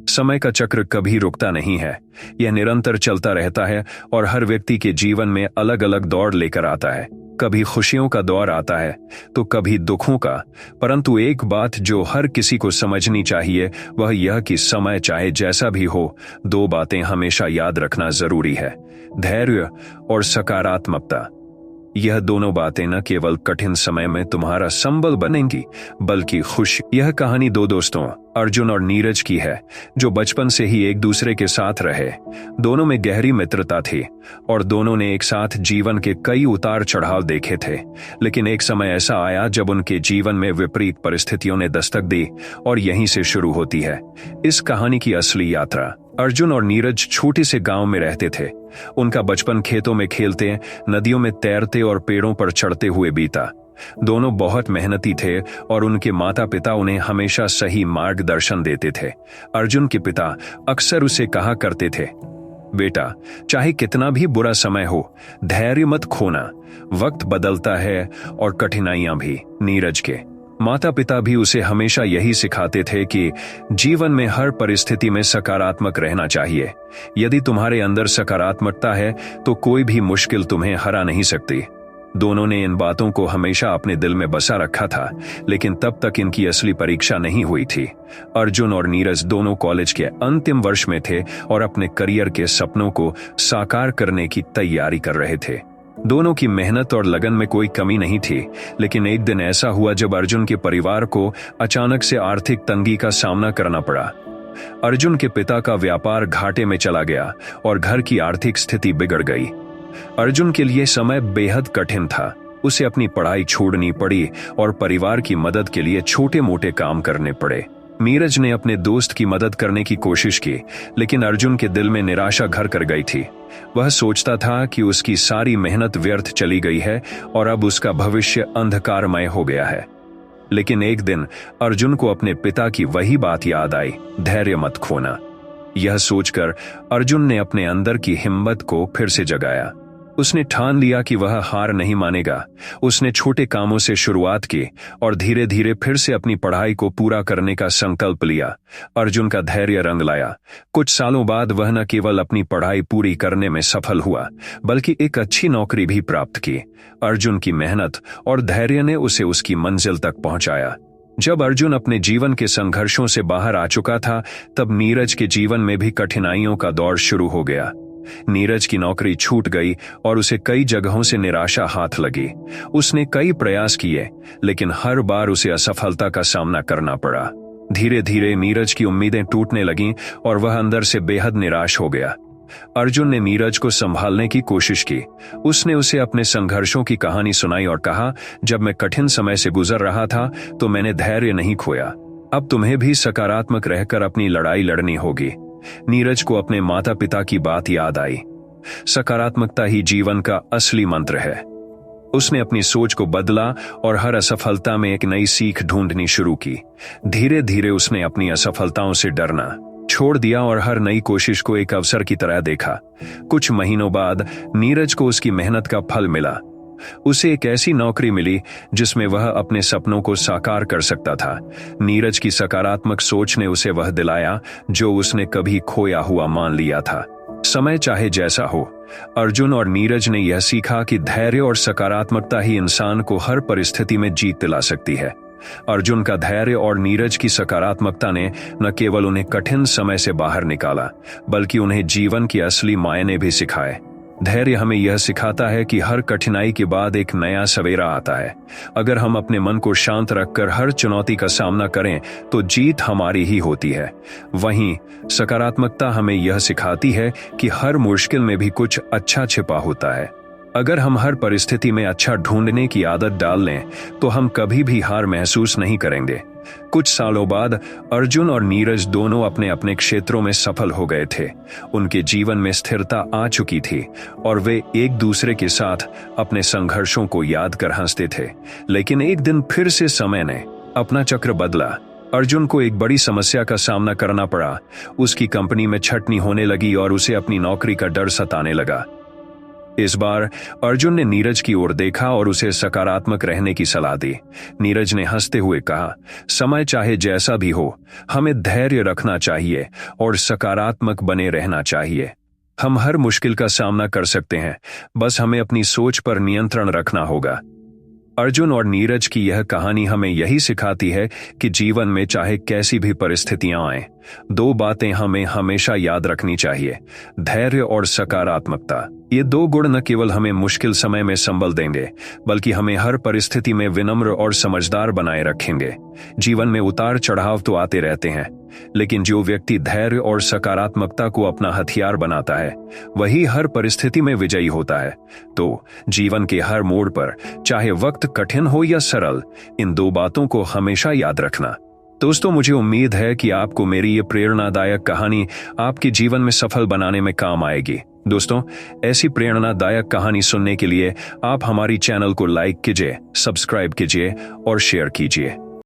समय का चक्र कभी रुकता नहीं है, यह निरंतर चलता रहता है और हर व्यक्ति के जीवन में अलग अलग दौर लेकर आता है। कभी खुशियों का दौर आता है तो कभी दुखों का, परंतु एक बात जो हर किसी को समझनी चाहिए वह यह कि समय चाहे जैसा भी हो, दो बातें हमेशा याद रखना जरूरी है, धैर्य और सकारात्मकता। यह दोनों बातें न केवल कठिन समय में तुम्हारा संबल बनेंगी बल्कि खुश। यह कहानी दो दोस्तों अर्जुन और नीरज की है जो बचपन से ही एक दूसरे के साथ रहे। दोनों में गहरी मित्रता थी और दोनों ने एक साथ जीवन के कई उतार चढ़ाव देखे थे। लेकिन एक समय ऐसा आया जब उनके जीवन में विपरीत परिस्थितियों ने दस्तक दी और यहीं से शुरू होती है इस कहानी की असली यात्रा। अर्जुन और नीरज छोटे से गांव में रहते थे। उनका बचपन खेतों में खेलते, नदियों में तैरते और पेड़ों पर चढ़ते हुए बीता। दोनों बहुत मेहनती थे और उनके माता पिता उन्हें हमेशा सही मार्गदर्शन देते थे। अर्जुन के पिता अक्सर उसे कहा करते थे, बेटा, चाहे कितना भी बुरा समय हो, धैर्य मत खोना, वक्त बदलता है और कठिनाइयां भी। नीरज के माता पिता भी उसे हमेशा यही सिखाते थे कि जीवन में हर परिस्थिति में सकारात्मक रहना चाहिए। यदि तुम्हारे अंदर सकारात्मकता है तो कोई भी मुश्किल तुम्हें हरा नहीं सकती। दोनों ने इन बातों को हमेशा अपने दिल में बसा रखा था, लेकिन तब तक इनकी असली परीक्षा नहीं हुई थी। अर्जुन और नीरज दोनों कॉलेज के अंतिम वर्ष में थे और अपने करियर के सपनों को साकार करने की तैयारी कर रहे थे। दोनों की मेहनत और लगन में कोई कमी नहीं थी, लेकिन एक दिन ऐसा हुआ जब अर्जुन के परिवार को अचानक से आर्थिक तंगी का सामना करना पड़ा। अर्जुन के पिता का व्यापार घाटे में चला गया और घर की आर्थिक स्थिति बिगड़ गई। अर्जुन के लिए समय बेहद कठिन था। उसे अपनी पढ़ाई छोड़नी पड़ी और परिवार की मदद के लिए छोटे मोटे काम करने पड़े। नीरज ने अपने दोस्त की मदद करने की कोशिश की, लेकिन अर्जुन के दिल में निराशा घर कर गई थी। वह सोचता था कि उसकी सारी मेहनत व्यर्थ चली गई है और अब उसका भविष्य अंधकारमय हो गया है। लेकिन एक दिन अर्जुन को अपने पिता की वही बात याद आई, धैर्य मत खोना। यह सोचकर अर्जुन ने अपने अंदर की हिम्मत को फिर से जगाया। उसने ठान लिया कि वह हार नहीं मानेगा। उसने छोटे कामों से शुरुआत की और धीरे धीरे फिर से अपनी पढ़ाई को पूरा करने का संकल्प लिया। अर्जुन का धैर्य रंग लाया। कुछ सालों बाद वह न केवल अपनी पढ़ाई पूरी करने में सफल हुआ, बल्कि एक अच्छी नौकरी भी प्राप्त की। अर्जुन की मेहनत और धैर्य ने उसे उसकी मंजिल तक पहुंचाया। जब अर्जुन अपने जीवन के संघर्षों से बाहर आ चुका था, तब नीरज के जीवन में भी कठिनाइयों का दौर शुरू हो गया। नीरज की नौकरी छूट गई और उसे कई जगहों से निराशा हाथ लगी। उसने कई प्रयास किए, लेकिन हर बार उसे असफलता का सामना करना पड़ा। धीरे धीरे नीरज की उम्मीदें टूटने लगीं और वह अंदर से बेहद निराश हो गया। अर्जुन ने नीरज को संभालने की कोशिश की। उसने उसे अपने संघर्षों की कहानी सुनाई और कहा, जब मैं कठिन समय से गुजर रहा था तो मैंने धैर्य नहीं खोया। अब तुम्हें भी सकारात्मक रहकर अपनी लड़ाई लड़नी होगी। नीरज को अपने माता पिता की बात याद आई। सकारात्मकता ही जीवन का असली मंत्र है। उसने अपनी सोच को बदला और हर असफलता में एक नई सीख ढूंढनी शुरू की। धीरे धीरे उसने अपनी असफलताओं से डरना छोड़ दिया और हर नई कोशिश को एक अवसर की तरह देखा। कुछ महीनों बाद नीरज को उसकी मेहनत का फल मिला। उसे एक ऐसी नौकरी मिली जिसमें वह अपने सपनों को साकार कर सकता था। नीरज की सकारात्मक सोच ने उसे वह दिलाया जो उसने कभी खोया हुआ मान लिया था। समय चाहे जैसा हो, अर्जुन और नीरज ने यह सीखा कि धैर्य और सकारात्मकता ही इंसान को हर परिस्थिति में जीत दिला सकती है। अर्जुन का धैर्य और नीरज की सकारात्मकता ने न केवल उन्हें कठिन समय से बाहर निकाला, बल्कि उन्हें जीवन की असली मायने भी सिखाए। धैर्य हमें यह सिखाता है कि हर कठिनाई के बाद एक नया सवेरा आता है। अगर हम अपने मन को शांत रखकर हर चुनौती का सामना करें तो जीत हमारी ही होती है। वहीं सकारात्मकता हमें यह सिखाती है कि हर मुश्किल में भी कुछ अच्छा छिपा होता है। अगर हम हर परिस्थिति में अच्छा ढूंढने की आदत डाल लें तो हम कभी भी हार महसूस नहीं करेंगे। कुछ सालों बाद अर्जुन और नीरज दोनों अपने अपने क्षेत्रों में सफल हो गए थे। उनके जीवन में स्थिरता आ चुकी थी और वे एक दूसरे के साथ अपने संघर्षों को याद कर हंसते थे। लेकिन एक दिन फिर से समय ने अपना चक्र बदला। अर्जुन को एक बड़ी समस्या का सामना करना पड़ा। उसकी कंपनी में छटनी होने लगी और उसे अपनी नौकरी का डर सताने लगा। इस बार अर्जुन ने नीरज की ओर देखा और उसे सकारात्मक रहने की सलाह दी। नीरज ने हंसते हुए कहा, समय चाहे जैसा भी हो, हमें धैर्य रखना चाहिए और सकारात्मक बने रहना चाहिए। हम हर मुश्किल का सामना कर सकते हैं, बस हमें अपनी सोच पर नियंत्रण रखना होगा। अर्जुन और नीरज की यह कहानी हमें यही सिखाती है कि जीवन में चाहे कैसी भी परिस्थितियां आएं, दो बातें हमें हमेशा याद रखनी चाहिए, धैर्य और सकारात्मकता। ये दो गुण न केवल हमें मुश्किल समय में संबल देंगे, बल्कि हमें हर परिस्थिति में विनम्र और समझदार बनाए रखेंगे। जीवन में उतार चढ़ाव तो आते रहते हैं, लेकिन जो व्यक्ति धैर्य और सकारात्मकता को अपना हथियार बनाता है, वही हर परिस्थिति में विजयी होता है। तो जीवन के हर मोड़ पर, चाहे वक्त कठिन हो या सरल, इन दो बातों को हमेशा याद रखना। दोस्तों, मुझे उम्मीद है कि आपको मेरी ये प्रेरणादायक कहानी आपके जीवन में सफल बनाने में काम आएगी। दोस्तों, ऐसी प्रेरणादायक कहानी सुनने के लिए आप हमारी चैनल को लाइक कीजिए, सब्सक्राइब कीजिए और शेयर कीजिए।